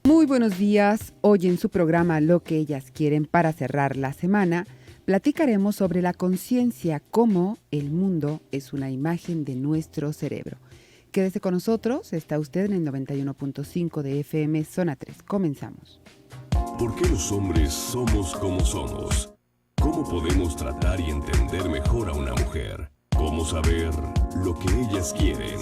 Muy buenos días. Hoy en su programa Lo que ellas quieren para cerrar la semana, platicaremos sobre la conciencia, cómo el mundo es una imagen de nuestro cerebro. Quédese con nosotros, está usted en el 91.5 de FM Zona 3. Comenzamos. ¿Por qué los hombres somos como somos? ¿Cómo podemos tratar y entender mejor a una mujer? ¿Cómo saber lo que ellas quieren?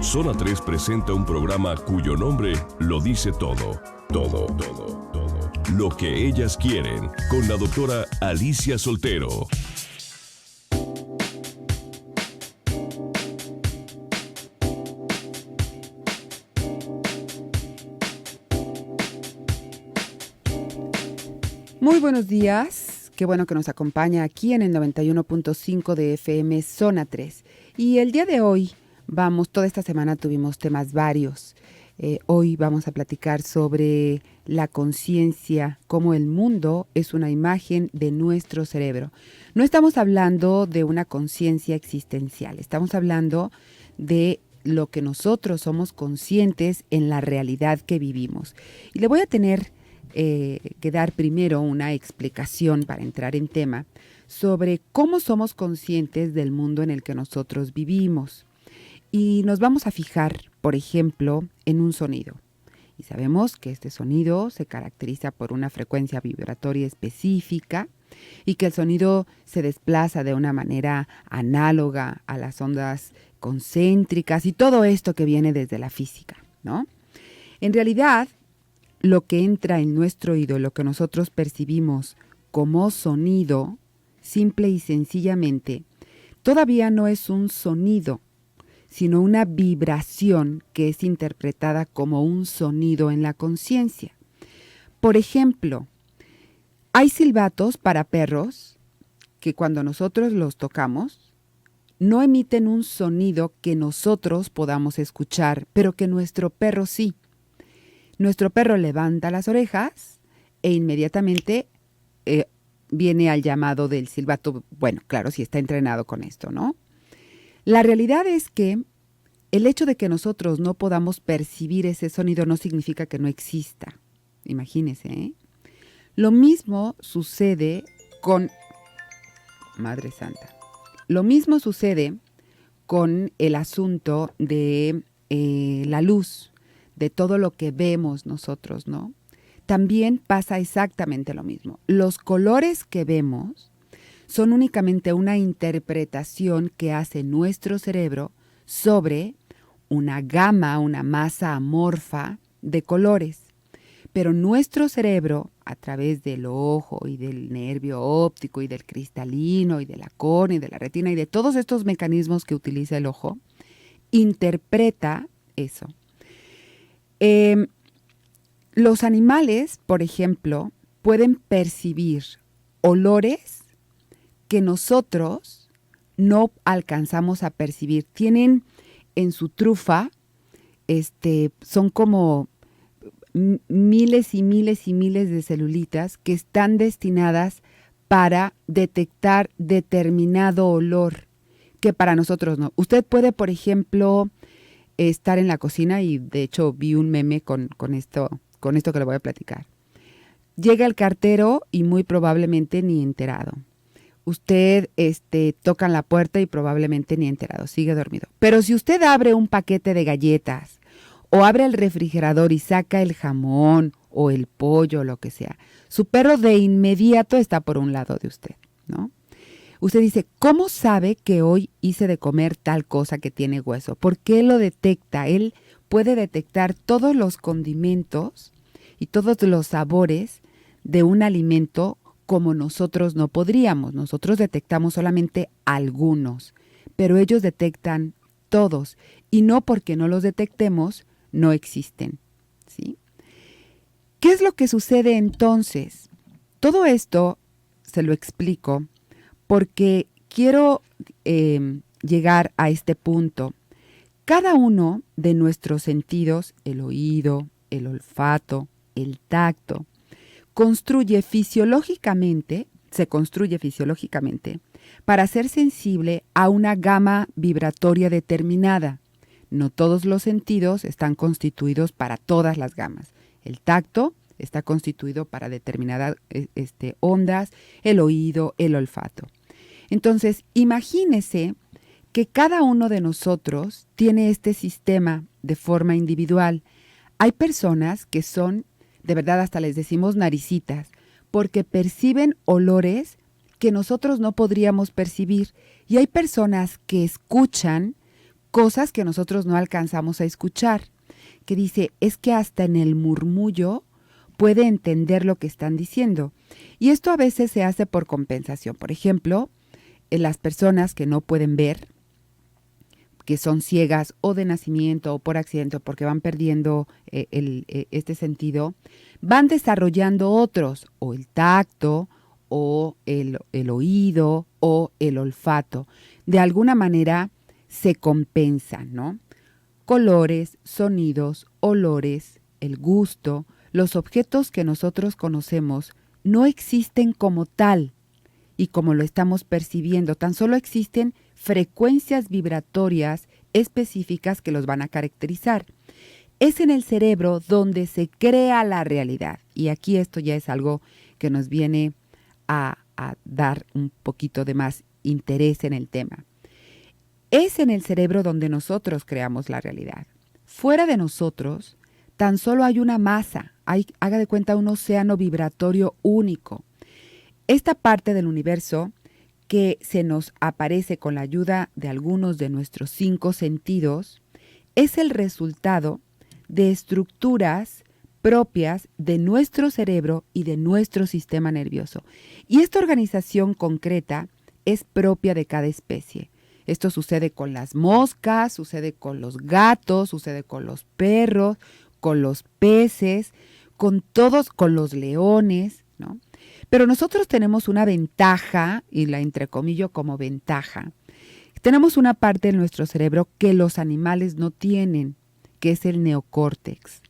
Zona 3 presenta un programa cuyo nombre lo dice todo. Lo que ellas quieren, con la doctora Alicia Soltero. Muy buenos días. Qué bueno que nos acompaña aquí en el 91.5 de FM Zona 3. Y el día de hoy toda esta semana tuvimos temas varios. Hoy vamos a platicar sobre la conciencia, cómo el mundo es una imagen de nuestro cerebro. No estamos hablando de una conciencia existencial, estamos hablando de lo que nosotros somos conscientes en la realidad que vivimos. Y le voy a tener que dar primero una explicación para entrar en tema sobre cómo somos conscientes del mundo en el que nosotros vivimos. Y nos vamos a fijar, por ejemplo, en un sonido. Y sabemos que este sonido se caracteriza por una frecuencia vibratoria específica y que el sonido se desplaza de una manera análoga a las ondas concéntricas y todo esto que viene desde la física, ¿no? En realidad, lo que entra en nuestro oído, lo que nosotros percibimos como sonido, simple y sencillamente, todavía no es un sonido, sino una vibración que es interpretada como un sonido en la conciencia. Por ejemplo, hay silbatos para perros que cuando nosotros los tocamos, no emiten un sonido que nosotros podamos escuchar, pero que nuestro perro sí. Nuestro perro levanta las orejas e inmediatamente viene al llamado del silbato. Bueno, claro, si está entrenado con esto, ¿no? La realidad es que el hecho de que nosotros no podamos percibir ese sonido no significa que no exista. Imagínese, ¿eh? Lo mismo sucede con... Madre Santa. Lo mismo sucede con el asunto de la luz, de todo lo que vemos nosotros, ¿no? También pasa exactamente lo mismo. Los colores que vemos son únicamente una interpretación que hace nuestro cerebro sobre una gama, una masa amorfa de colores. Pero nuestro cerebro, a través del ojo y del nervio óptico y del cristalino y de la córnea y de la retina y de todos estos mecanismos que utiliza el ojo, interpreta eso. Los animales, por ejemplo, pueden percibir olores que nosotros no alcanzamos a percibir. Tienen en su trufa, son como miles y miles y miles de celulitas que están destinadas para detectar determinado olor que para nosotros no. Usted puede, por ejemplo, estar en la cocina y de hecho vi un meme con esto que le voy a platicar. Llega el cartero y muy probablemente ni enterado. Usted toca en la puerta y probablemente ni enterado, sigue dormido. Pero si usted abre un paquete de galletas o abre el refrigerador y saca el jamón o el pollo o lo que sea, su perro de inmediato está por un lado de usted, ¿no? Usted dice, ¿cómo sabe que hoy hice de comer tal cosa que tiene hueso? ¿Por qué lo detecta? Él puede detectar todos los condimentos y todos los sabores de un alimento como nosotros no podríamos. Nosotros detectamos solamente algunos, pero ellos detectan todos. Y no porque no los detectemos, no existen, ¿sí? ¿Qué es lo que sucede entonces? Todo esto se lo explico porque quiero llegar a este punto. Cada uno de nuestros sentidos, el oído, el olfato, el tacto, se construye fisiológicamente para ser sensible a una gama vibratoria determinada. No todos los sentidos están constituidos para todas las gamas. El tacto está constituido para determinadas ondas, el oído, el olfato. Entonces, imagínese que cada uno de nosotros tiene este sistema de forma individual. Hay personas que son, de verdad hasta les decimos naricitas, porque perciben olores que nosotros no podríamos percibir. Y hay personas que escuchan cosas que nosotros no alcanzamos a escuchar, que dice, es que hasta en el murmullo puede entender lo que están diciendo. Y esto a veces se hace por compensación. Por ejemplo, en las personas que no pueden ver, que son ciegas o de nacimiento o por accidente o porque van perdiendo este sentido, van desarrollando otros, o el tacto, o el oído, o el olfato. De alguna manera se compensan, ¿no? Colores, sonidos, olores, el gusto, los objetos que nosotros conocemos no existen como tal y como lo estamos percibiendo, tan solo existen frecuencias vibratorias específicas que los van a caracterizar. Es en el cerebro donde se crea la realidad. Y aquí esto ya es algo que nos viene a dar un poquito de más interés en el tema. Es en el cerebro donde nosotros creamos la realidad. Fuera de nosotros, tan solo hay una masa, haga de cuenta un océano vibratorio único. Esta parte del universo que se nos aparece con la ayuda de algunos de nuestros 5 sentidos es el resultado de estructuras propias de nuestro cerebro y de nuestro sistema nervioso. Y esta organización concreta es propia de cada especie. Esto sucede con las moscas, sucede con los gatos, sucede con los perros, con los peces, con todos, con los leones, ¿no? Pero nosotros tenemos una ventaja, y la entrecomillo como ventaja. Tenemos una parte de nuestro cerebro que los animales no tienen, que es el neocórtex.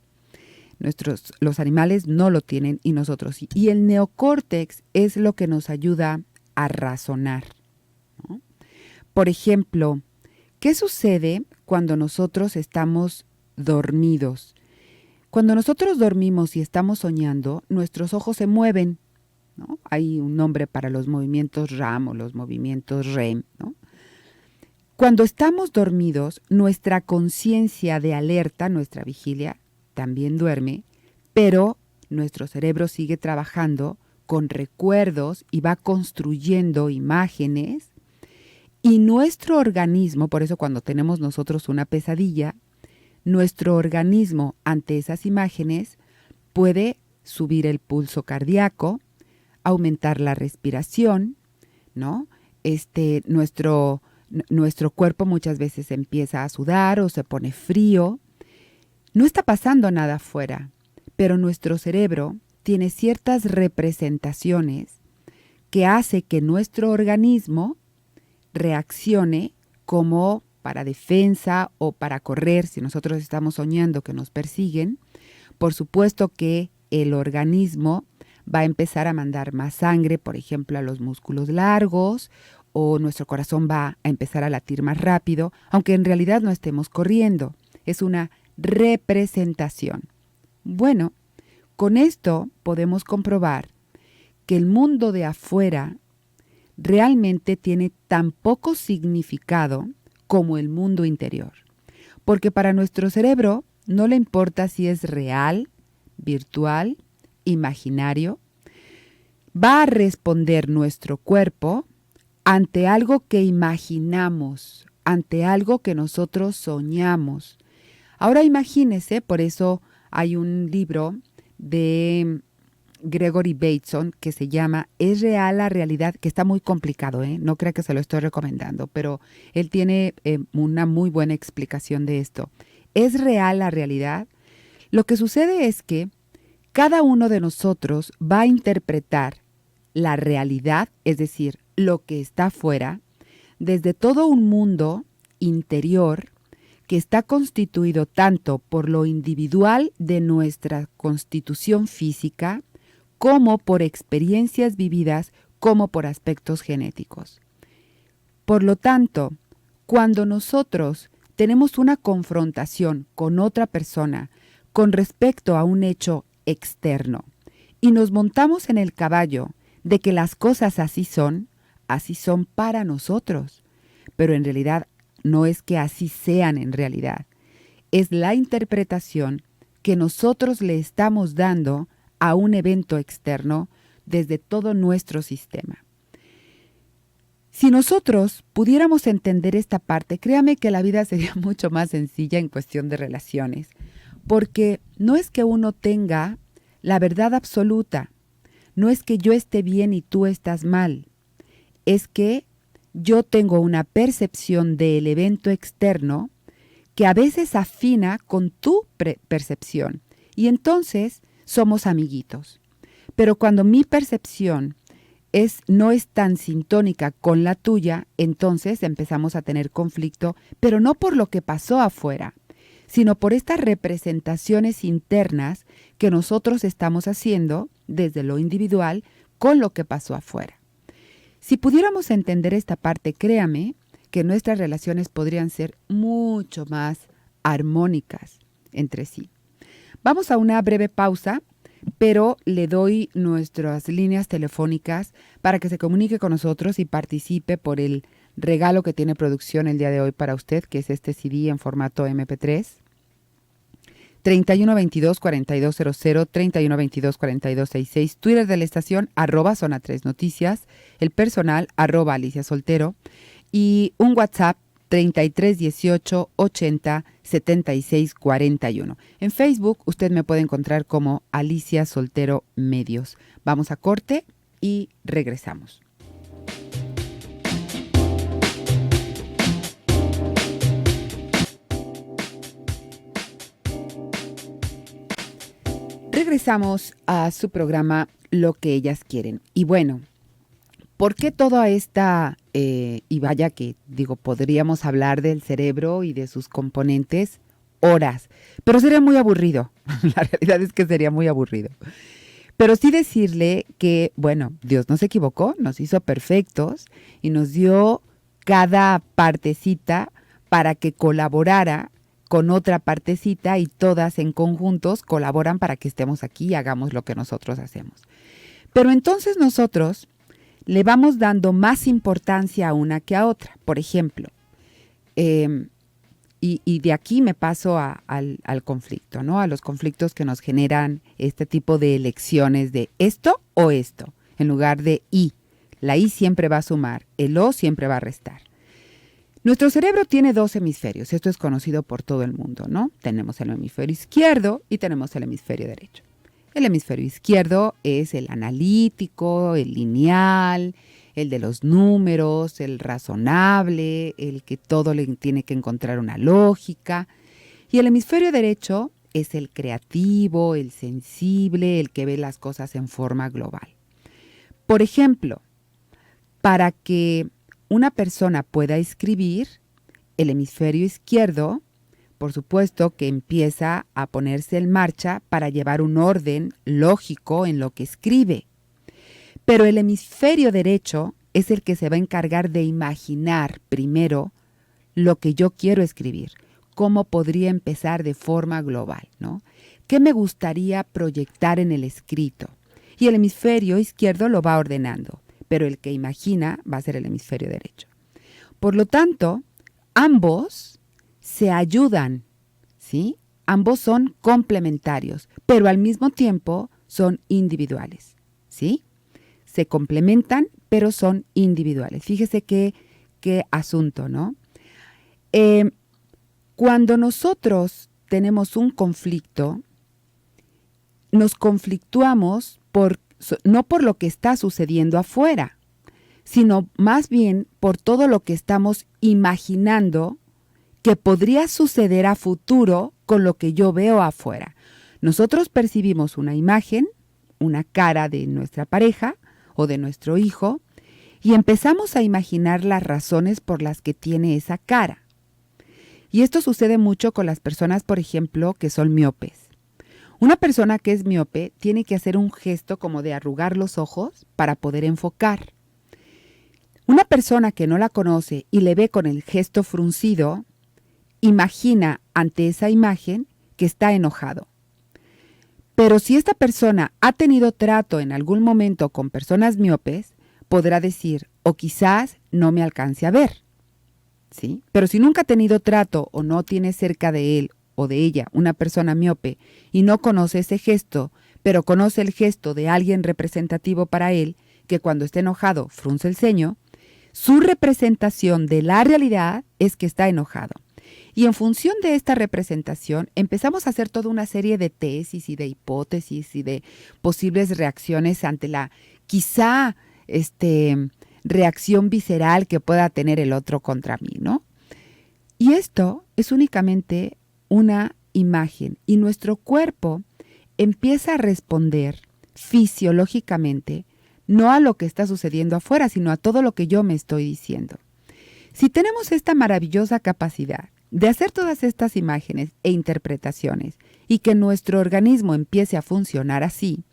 Los animales no lo tienen y nosotros sí. Y el neocórtex es lo que nos ayuda a razonar, ¿no? Por ejemplo, ¿qué sucede cuando nosotros estamos dormidos? Cuando nosotros dormimos y estamos soñando, nuestros ojos se mueven, ¿no? Hay un nombre para los movimientos RAM o los movimientos REM, ¿no? Cuando estamos dormidos, nuestra conciencia de alerta, nuestra vigilia, también duerme, pero nuestro cerebro sigue trabajando con recuerdos y va construyendo imágenes. Y nuestro organismo, por eso cuando tenemos nosotros una pesadilla, nuestro organismo ante esas imágenes puede subir el pulso cardíaco, aumentar la respiración, ¿no? Nuestro cuerpo muchas veces empieza a sudar o se pone frío. No está pasando nada afuera, pero nuestro cerebro tiene ciertas representaciones que hace que nuestro organismo reaccione como para defensa o para correr. Si nosotros estamos soñando que nos persiguen, por supuesto que el organismo va a empezar a mandar más sangre, por ejemplo, a los músculos largos, o nuestro corazón va a empezar a latir más rápido, aunque en realidad no estemos corriendo. Es una representación. Bueno, con esto podemos comprobar que el mundo de afuera realmente tiene tan poco significado como el mundo interior. Porque para nuestro cerebro no le importa si es real, virtual, imaginario. Va a responder nuestro cuerpo ante algo que imaginamos, ante algo que nosotros soñamos. Ahora imagínese, por eso hay un libro de Gregory Bateson que se llama ¿Es real la realidad? Que está muy complicado, no crea que se lo estoy recomendando, pero él tiene una muy buena explicación de esto. ¿Es real la realidad? Lo que sucede es que cada uno de nosotros va a interpretar la realidad, es decir, lo que está afuera, desde todo un mundo interior que está constituido tanto por lo individual de nuestra constitución física, como por experiencias vividas, como por aspectos genéticos. Por lo tanto, cuando nosotros tenemos una confrontación con otra persona, con respecto a un hecho externo y nos montamos en el caballo de que las cosas así son para nosotros, pero en realidad no es que así sean en realidad. Es la interpretación que nosotros le estamos dando a un evento externo desde todo nuestro sistema. Si nosotros pudiéramos entender esta parte, créame que la vida sería mucho más sencilla en cuestión de relaciones, porque no es que uno tenga la verdad absoluta, no es que yo esté bien y tú estás mal, es que yo tengo una percepción del evento externo que a veces afina con tu percepción y entonces somos amiguitos. Pero cuando mi percepción no es tan sintónica con la tuya, entonces empezamos a tener conflicto, pero no por lo que pasó afuera, sino por estas representaciones internas que nosotros estamos haciendo desde lo individual con lo que pasó afuera. Si pudiéramos entender esta parte, créame que nuestras relaciones podrían ser mucho más armónicas entre sí. Vamos a una breve pausa, pero le doy nuestras líneas telefónicas para que se comunique con nosotros y participe por el regalo que tiene producción el día de hoy para usted, que es este CD en formato MP3. 3122-4200, 3122-4266, Twitter de la estación, @Zona 3 Noticias, el personal, @Alicia Soltero, y un WhatsApp, 3318 80 76 41. En Facebook usted me puede encontrar como Alicia Soltero Medios. Vamos a corte y regresamos. Regresamos a su programa Lo que ellas quieren. Y bueno, ¿por qué toda esta, y vaya que digo, podríamos hablar del cerebro y de sus componentes horas, pero sería muy aburrido. La realidad es que sería muy aburrido. Pero sí decirle que, bueno, Dios no se equivocó, nos hizo perfectos y nos dio cada partecita para que colaborara con otra partecita y todas en conjuntos colaboran para que estemos aquí y hagamos lo que nosotros hacemos. Pero entonces nosotros le vamos dando más importancia a una que a otra. Por ejemplo, y de aquí me paso al conflicto, ¿no? A los conflictos que nos generan este tipo de elecciones de esto o esto, en lugar de y. La y siempre va a sumar, el o siempre va a restar. Nuestro cerebro tiene 2 hemisferios, esto es conocido por todo el mundo, ¿no? Tenemos el hemisferio izquierdo y tenemos el hemisferio derecho. El hemisferio izquierdo es el analítico, el lineal, el de los números, el razonable, el que todo le tiene que encontrar una lógica. Y el hemisferio derecho es el creativo, el sensible, el que ve las cosas en forma global. Por ejemplo, para que una persona pueda escribir, el hemisferio izquierdo, por supuesto que empieza a ponerse en marcha para llevar un orden lógico en lo que escribe. Pero el hemisferio derecho es el que se va a encargar de imaginar primero lo que yo quiero escribir, cómo podría empezar de forma global, ¿no? ¿Qué me gustaría proyectar en el escrito? Y el hemisferio izquierdo lo va ordenando, pero el que imagina va a ser el hemisferio derecho. Por lo tanto, ambos se ayudan, ¿sí? Ambos son complementarios, pero al mismo tiempo son individuales, ¿sí? Se complementan, pero son individuales. Fíjese qué asunto, ¿no? Cuando nosotros tenemos un conflicto, nos conflictuamos no por lo que está sucediendo afuera, sino más bien por todo lo que estamos imaginando que podría suceder a futuro con lo que yo veo afuera. Nosotros percibimos una imagen, una cara de nuestra pareja o de nuestro hijo, y empezamos a imaginar las razones por las que tiene esa cara. Y esto sucede mucho con las personas, por ejemplo, que son miopes. Una persona que es miope tiene que hacer un gesto como de arrugar los ojos para poder enfocar. Una persona que no la conoce y le ve con el gesto fruncido, imagina ante esa imagen que está enojado. Pero si esta persona ha tenido trato en algún momento con personas miopes, podrá decir, o quizás no me alcance a ver, ¿sí? Pero si nunca ha tenido trato o no tiene cerca de él o de ella una persona miope y no conoce ese gesto, pero conoce el gesto de alguien representativo para él, que cuando está enojado frunce el ceño, su representación de la realidad es que está enojado. Y en función de esta representación empezamos a hacer toda una serie de tesis y de hipótesis y de posibles reacciones ante la quizá reacción visceral que pueda tener el otro contra mí, ¿no? Y esto es únicamente una imagen y nuestro cuerpo empieza a responder fisiológicamente no a lo que está sucediendo afuera, sino a todo lo que yo me estoy diciendo. Si tenemos esta maravillosa capacidad de hacer todas estas imágenes e interpretaciones y que nuestro organismo empiece a funcionar así,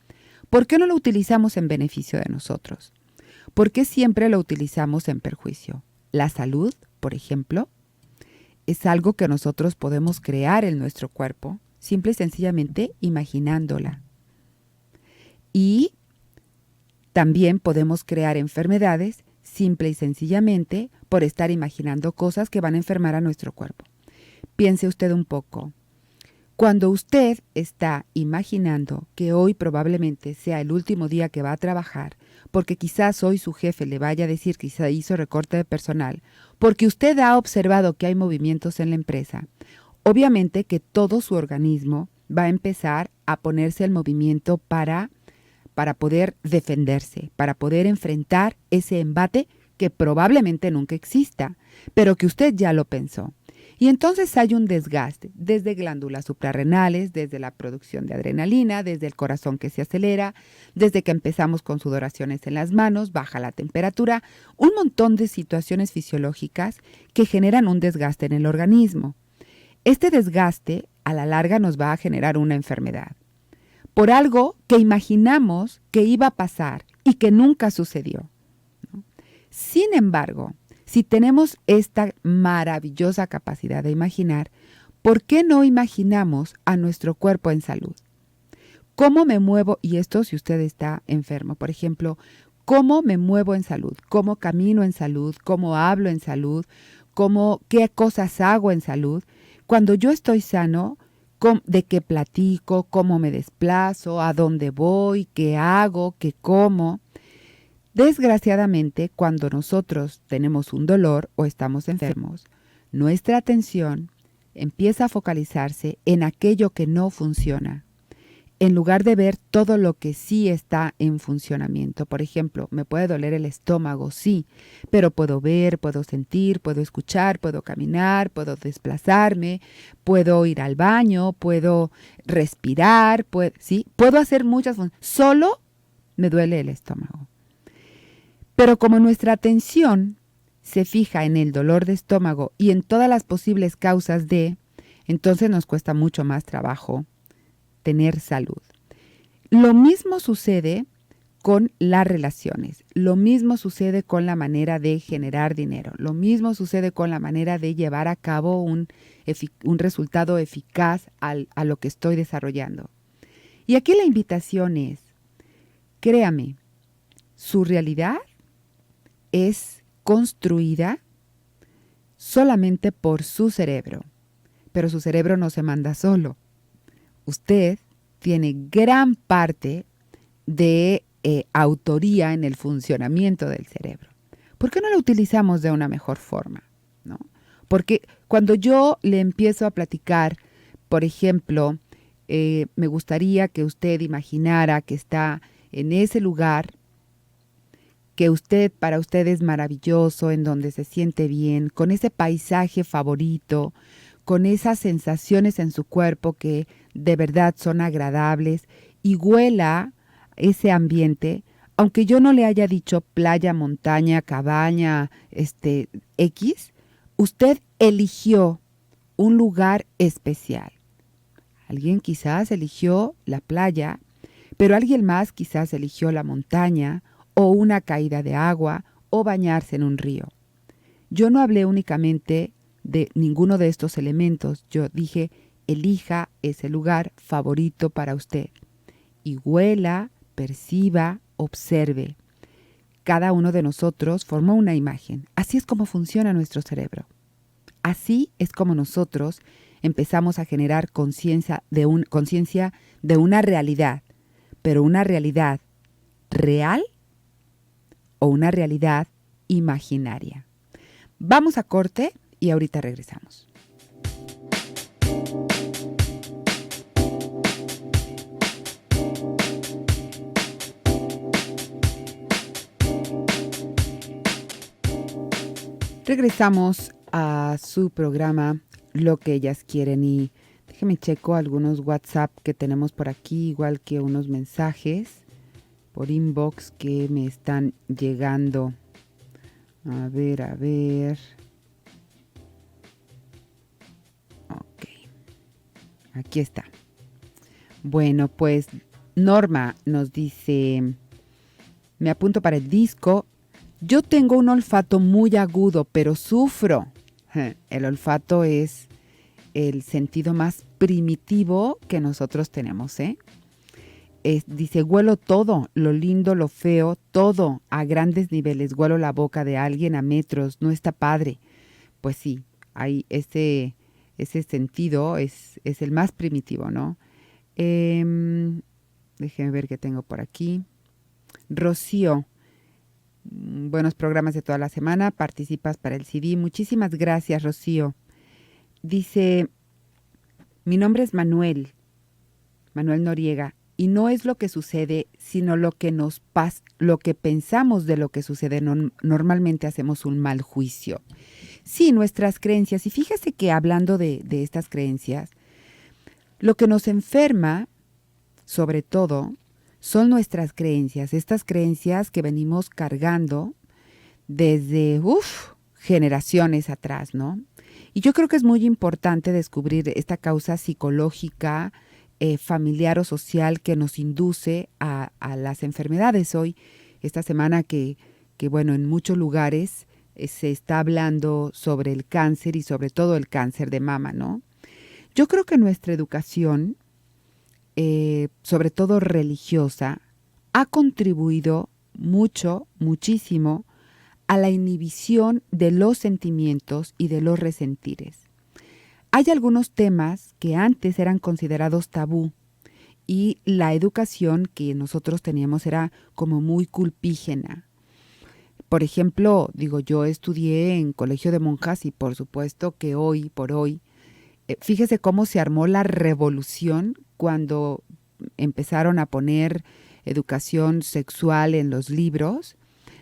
¿por qué no lo utilizamos en beneficio de nosotros? ¿Por qué siempre lo utilizamos en perjuicio? La salud, por ejemplo, es algo que nosotros podemos crear en nuestro cuerpo, simple y sencillamente imaginándola. Y también podemos crear enfermedades simple y sencillamente por estar imaginando cosas que van a enfermar a nuestro cuerpo. Piense usted un poco. Cuando usted está imaginando que hoy probablemente sea el último día que va a trabajar, porque quizás hoy su jefe le vaya a decir que se hizo recorte de personal, porque usted ha observado que hay movimientos en la empresa, obviamente que todo su organismo va a empezar a ponerse el movimiento para poder defenderse, para poder enfrentar ese embate que probablemente nunca exista, pero que usted ya lo pensó. Y entonces hay un desgaste desde glándulas suprarrenales, desde la producción de adrenalina, desde el corazón que se acelera, desde que empezamos con sudoraciones en las manos, baja la temperatura, un montón de situaciones fisiológicas que generan un desgaste en el organismo. Este desgaste a la larga nos va a generar una enfermedad por algo que imaginamos que iba a pasar y que nunca sucedió, ¿no? Sin embargo, si tenemos esta maravillosa capacidad de imaginar, ¿por qué no imaginamos a nuestro cuerpo en salud? ¿Cómo me muevo? Y esto si usted está enfermo, por ejemplo, ¿cómo me muevo en salud? ¿Cómo camino en salud? ¿Cómo hablo en salud? ¿Qué cosas hago en salud? Cuando yo estoy sano, ¿de qué platico? ¿Cómo me desplazo? ¿A dónde voy? ¿Qué hago? ¿Qué como? Desgraciadamente, cuando nosotros tenemos un dolor o estamos enfermos, nuestra atención empieza a focalizarse en aquello que no funciona, en lugar de ver todo lo que sí está en funcionamiento. Por ejemplo, me puede doler el estómago, sí, pero puedo ver, puedo sentir, puedo escuchar, puedo caminar, puedo desplazarme, puedo ir al baño, puedo respirar, puedo hacer muchas funciones. Solo me duele el estómago. Pero como nuestra atención se fija en el dolor de estómago y en todas las posibles causas entonces nos cuesta mucho más trabajo tener salud. Lo mismo sucede con las relaciones, lo mismo sucede con la manera de generar dinero, lo mismo sucede con la manera de llevar a cabo un resultado eficaz a lo que estoy desarrollando. Y aquí la invitación es, créame, su realidad es construida solamente por su cerebro, pero su cerebro no se manda solo. Usted tiene gran parte de autoría en el funcionamiento del cerebro. ¿Por qué no lo utilizamos de una mejor forma? ¿No? Porque cuando yo le empiezo a platicar, por ejemplo, me gustaría que usted imaginara que está en ese lugar que para usted es maravilloso, en donde se siente bien, con ese paisaje favorito, con esas sensaciones en su cuerpo que de verdad son agradables y huela ese ambiente, aunque yo no le haya dicho playa, montaña, cabaña, X, usted eligió un lugar especial. Alguien quizás eligió la playa, pero alguien más quizás eligió la montaña o una caída de agua o bañarse en un río. Yo no hablé únicamente de ninguno de estos elementos. Yo dije, elija ese lugar favorito para usted. y huela, perciba, observe. Cada uno de nosotros forma una imagen. Así es como funciona nuestro cerebro. Así es como nosotros empezamos a generar conciencia de una realidad, pero una realidad real o una realidad imaginaria. Vamos a corte y ahorita regresamos. Regresamos a su programa Lo que ellas quieren y déjeme checo algunos WhatsApp que tenemos por aquí, igual que unos mensajes por inbox que me están llegando. A ver. Ok. Aquí está. Bueno, pues Norma nos dice, me apunto para el disco. Yo tengo un olfato muy agudo, pero sufro. El olfato es el sentido más primitivo que nosotros tenemos, ¿eh? Dice, huelo todo, lo lindo, lo feo, todo a grandes niveles. Huelo la boca de alguien a metros, no está padre. Pues sí, hay ese sentido, es el más primitivo, ¿no? Déjenme ver qué tengo por aquí. Rocío, buenos programas de toda la semana, participas para el CD. Muchísimas gracias, Rocío. Dice, mi nombre es Manuel Noriega. Y no es lo que sucede, sino lo que nos pasa, lo que pensamos de lo que sucede. Normalmente hacemos un mal juicio. Sí, nuestras creencias. Y fíjese que hablando de estas creencias, lo que nos enferma, sobre todo, son nuestras creencias. Estas creencias que venimos cargando desde generaciones atrás, ¿no? Y yo creo que es muy importante descubrir esta causa psicológica, familiar o social que nos induce a las enfermedades. Hoy, esta semana que bueno, en muchos lugares se está hablando sobre el cáncer y sobre todo el cáncer de mama, ¿no? Yo creo que nuestra educación, sobre todo religiosa, ha contribuido muchísimo a la inhibición de los sentimientos y de los resentires. Hay algunos temas que antes eran considerados tabú y la educación que nosotros teníamos era como muy culpígena. Por ejemplo, yo estudié en colegio de monjas y por supuesto que hoy por hoy, fíjese cómo se armó la revolución cuando empezaron a poner educación sexual en los libros.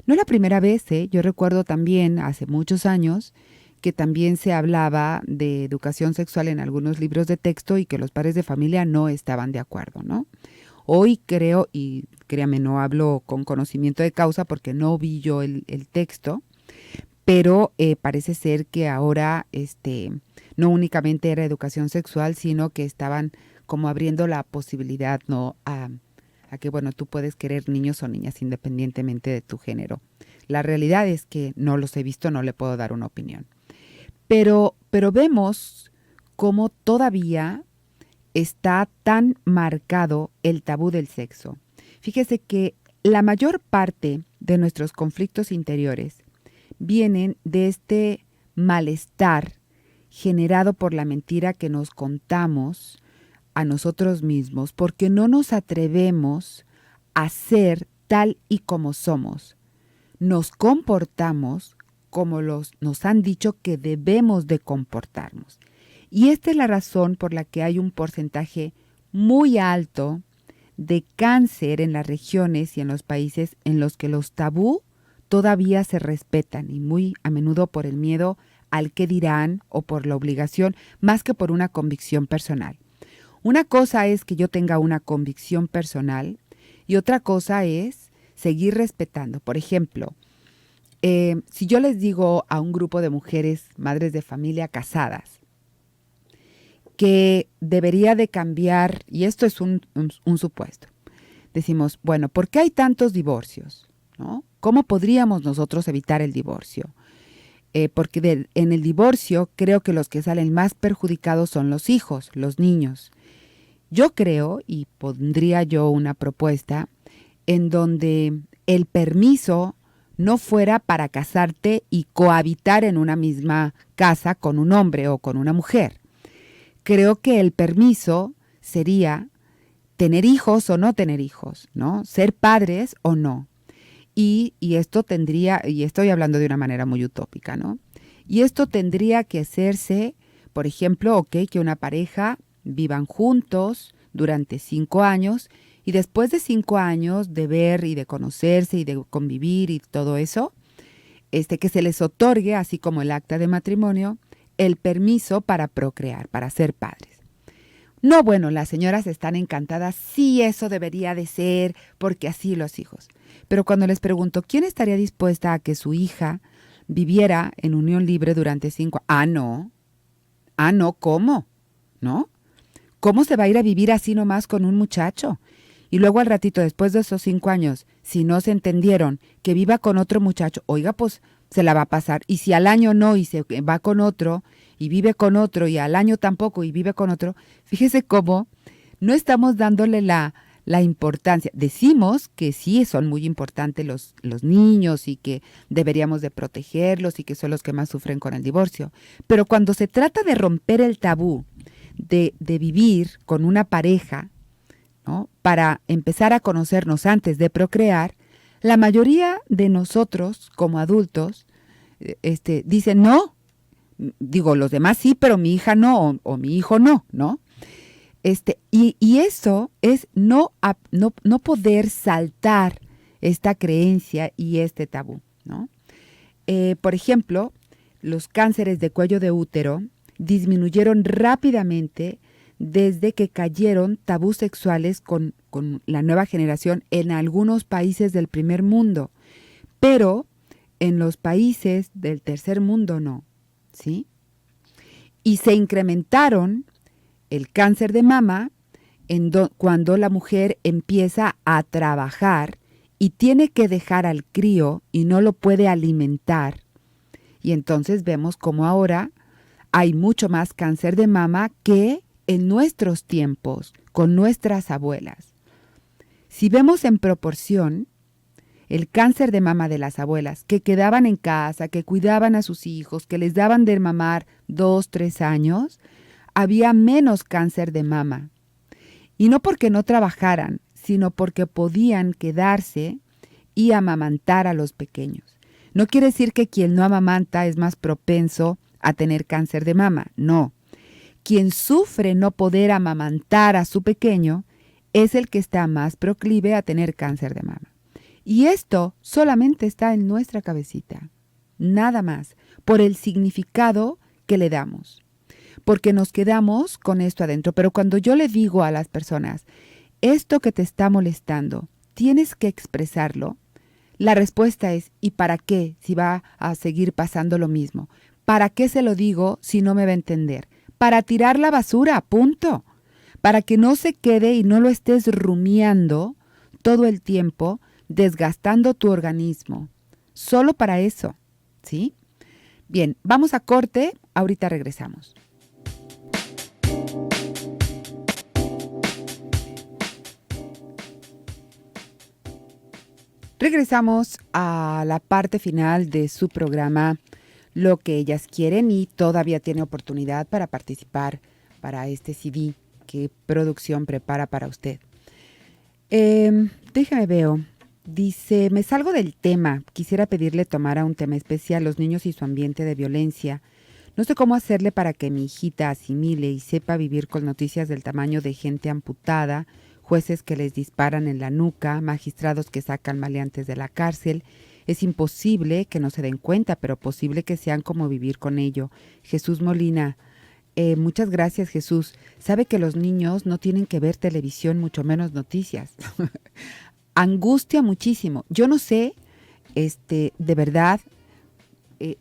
No es la primera vez, ¿eh? Yo recuerdo también hace muchos años que también se hablaba de educación sexual en algunos libros de texto y que los padres de familia no estaban de acuerdo, ¿no? Hoy creo, y créame, no hablo con conocimiento de causa porque no vi yo el texto, pero parece ser que ahora no únicamente era educación sexual, sino que estaban como abriendo la posibilidad, ¿no?, a que, bueno, tú puedes querer niños o niñas independientemente de tu género. La realidad es que no los he visto, no le puedo dar una opinión. Pero vemos cómo todavía está tan marcado el tabú del sexo. Fíjese que la mayor parte de nuestros conflictos interiores vienen de este malestar generado por la mentira que nos contamos a nosotros mismos, porque no nos atrevemos a ser tal y como somos. Nos comportamos como nos han dicho que debemos de comportarnos. Y esta es la razón por la que hay un porcentaje muy alto de cáncer en las regiones y en los países en los que los tabú todavía se respetan y muy a menudo por el miedo al qué dirán o por la obligación más que por una convicción personal. Una cosa es que yo tenga una convicción personal y otra cosa es seguir respetando. Por ejemplo, si yo les digo a un grupo de mujeres, madres de familia casadas, que debería de cambiar, y esto es un supuesto, decimos, bueno, ¿por qué hay tantos divorcios? ¿No? ¿Cómo podríamos nosotros evitar el divorcio? Porque en el divorcio creo que los que salen más perjudicados son los hijos, los niños. Yo creo, y pondría yo una propuesta, en donde el permiso no fuera para casarte y cohabitar en una misma casa con un hombre o con una mujer. Creo que el permiso sería tener hijos o no tener hijos, ¿no? Ser padres o no. Y esto tendría, y estoy hablando de una manera muy utópica, ¿no? Y esto tendría que hacerse, por ejemplo, que una pareja vivan juntos durante 5 años y después de 5 años de ver y de conocerse y de convivir y todo eso, que se les otorgue, así como el acta de matrimonio, el permiso para procrear, para ser padres. No, bueno, las señoras están encantadas, sí, eso debería de ser, porque así los hijos. Pero cuando les pregunto, ¿quién estaría dispuesta a que su hija viviera en unión libre durante 5 años? No, ¿cómo? ¿No? ¿Cómo se va a ir a vivir así nomás con un muchacho? Y luego al ratito, después de esos 5 años, si no se entendieron, que viva con otro muchacho, oiga, pues se la va a pasar. Y si al año no y se va con otro y vive con otro y al año tampoco y vive con otro, fíjese cómo no estamos dándole la importancia. Decimos que sí son muy importantes los niños y que deberíamos de protegerlos y que son los que más sufren con el divorcio. Pero cuando se trata de romper el tabú de vivir con una pareja, ¿no?, para empezar a conocernos antes de procrear, la mayoría de nosotros como adultos dicen no. Digo, los demás sí, pero mi hija no o mi hijo no, ¿no? Y eso es no poder saltar esta creencia y este tabú, ¿no? Por ejemplo, los cánceres de cuello de útero disminuyeron rápidamente desde que cayeron tabús sexuales con la nueva generación en algunos países del primer mundo, pero en los países del tercer mundo no, ¿sí? Y se incrementaron el cáncer de mama cuando la mujer empieza a trabajar y tiene que dejar al crío y no lo puede alimentar. Y entonces vemos cómo ahora hay mucho más cáncer de mama que en nuestros tiempos, con nuestras abuelas. Si vemos en proporción, el cáncer de mama de las abuelas, que quedaban en casa, que cuidaban a sus hijos, que les daban de mamar 2, 3 años, había menos cáncer de mama. Y no porque no trabajaran, sino porque podían quedarse y amamantar a los pequeños. No quiere decir que quien no amamanta es más propenso a tener cáncer de mama, no. Quien sufre no poder amamantar a su pequeño es el que está más proclive a tener cáncer de mama. Y esto solamente está en nuestra cabecita, nada más, por el significado que le damos, porque nos quedamos con esto adentro. Pero cuando yo le digo a las personas, esto que te está molestando, tienes que expresarlo, la respuesta es, ¿y para qué si va a seguir pasando lo mismo? ¿Para qué se lo digo si no me va a entender? Para tirar la basura, punto. Para que no se quede y no lo estés rumiando todo el tiempo, desgastando tu organismo. Solo para eso, ¿sí? Bien, vamos a corte, ahorita regresamos. Regresamos a la parte final de su programa Lo que ellas quieren, y todavía tiene oportunidad para participar para este CD que producción prepara para usted. Déjame veo. Dice, me salgo del tema. Quisiera pedirle tomara un tema especial, los niños y su ambiente de violencia. No sé cómo hacerle para que mi hijita asimile y sepa vivir con noticias del tamaño de gente amputada, jueces que les disparan en la nuca, magistrados que sacan maleantes de la cárcel. Es imposible que no se den cuenta, pero posible que sean como vivir con ello. Jesús Molina. Muchas gracias, Jesús. Sabe que los niños no tienen que ver televisión, mucho menos noticias. Angustia muchísimo. Yo no sé, de verdad,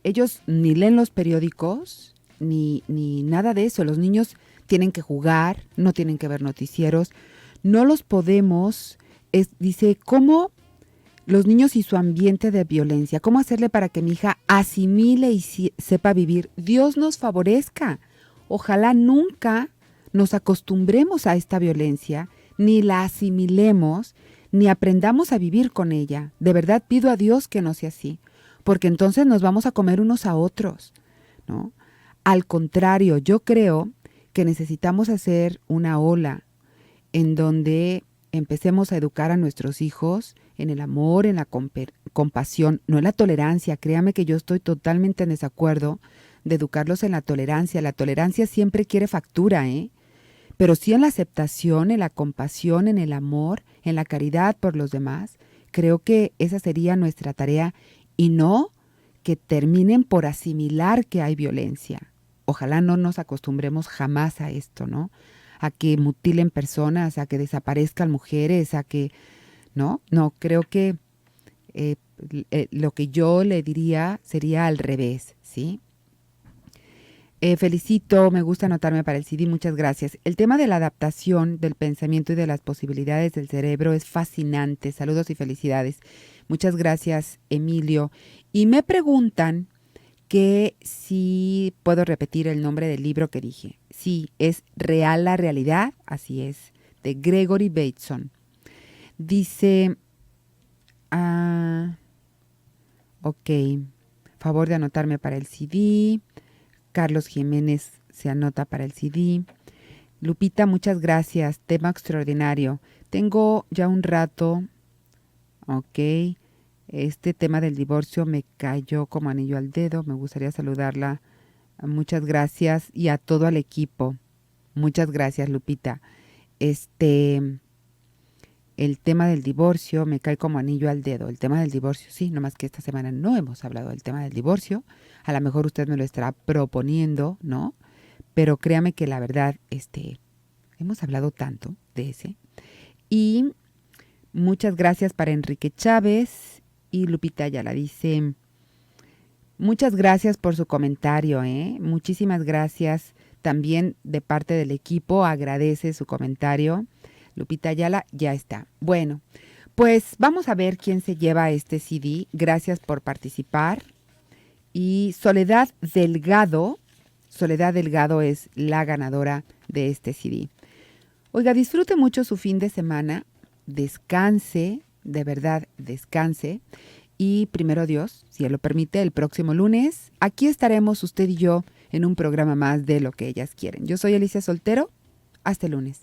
ellos ni leen los periódicos, ni nada de eso. Los niños tienen que jugar, no tienen que ver noticieros. No los podemos, dice, ¿cómo los niños y su ambiente de violencia? ¿Cómo hacerle para que mi hija asimile y sepa vivir? Dios nos favorezca. Ojalá nunca nos acostumbremos a esta violencia, ni la asimilemos, ni aprendamos a vivir con ella. De verdad pido a Dios que no sea así, porque entonces nos vamos a comer unos a otros, ¿no? Al contrario, yo creo que necesitamos hacer una ola en donde empecemos a educar a nuestros hijos en el amor, en la compasión, no en la tolerancia. Créame que yo estoy totalmente en desacuerdo de educarlos en la tolerancia. La tolerancia siempre quiere factura, ¿eh? Pero sí en la aceptación, en la compasión, en el amor, en la caridad por los demás. Creo que esa sería nuestra tarea y no que terminen por asimilar que hay violencia. Ojalá no nos acostumbremos jamás a esto, ¿no? A que mutilen personas, a que desaparezcan mujeres, a que... No, creo que lo que yo le diría sería al revés, ¿sí? Felicito, me gusta anotarme para el CD, muchas gracias. El tema de la adaptación del pensamiento y de las posibilidades del cerebro es fascinante. Saludos y felicidades. Muchas gracias, Emilio. Y me preguntan que si puedo repetir el nombre del libro que dije. Sí, es Real la Realidad, así es, de Gregory Bateson. Dice, ok, favor de anotarme para el CD. Carlos Jiménez se anota para el CD. Lupita, muchas gracias. Tema extraordinario. Tengo ya un rato. Ok. Este tema del divorcio me cayó como anillo al dedo. Me gustaría saludarla. Muchas gracias. Y a todo el equipo. Muchas gracias, Lupita. El tema del divorcio me cae como anillo al dedo. El tema del divorcio, sí, nomás que esta semana no hemos hablado del tema del divorcio. A lo mejor usted me lo estará proponiendo, ¿no? Pero créame que la verdad, hemos hablado tanto de ese. Y muchas gracias para Enrique Chávez. Y Lupita ya la dice, muchas gracias por su comentario, ¿eh? Muchísimas gracias. También de parte del equipo agradece su comentario. Lupita Ayala, ya está. Bueno, pues vamos a ver quién se lleva este CD. Gracias por participar. Y Soledad Delgado es la ganadora de este CD. Oiga, disfrute mucho su fin de semana. Descanse, de verdad, descanse. Y primero Dios, si Él lo permite, el próximo lunes, aquí estaremos usted y yo en un programa más de Lo que ellas quieren. Yo soy Alicia Soltero. Hasta el lunes.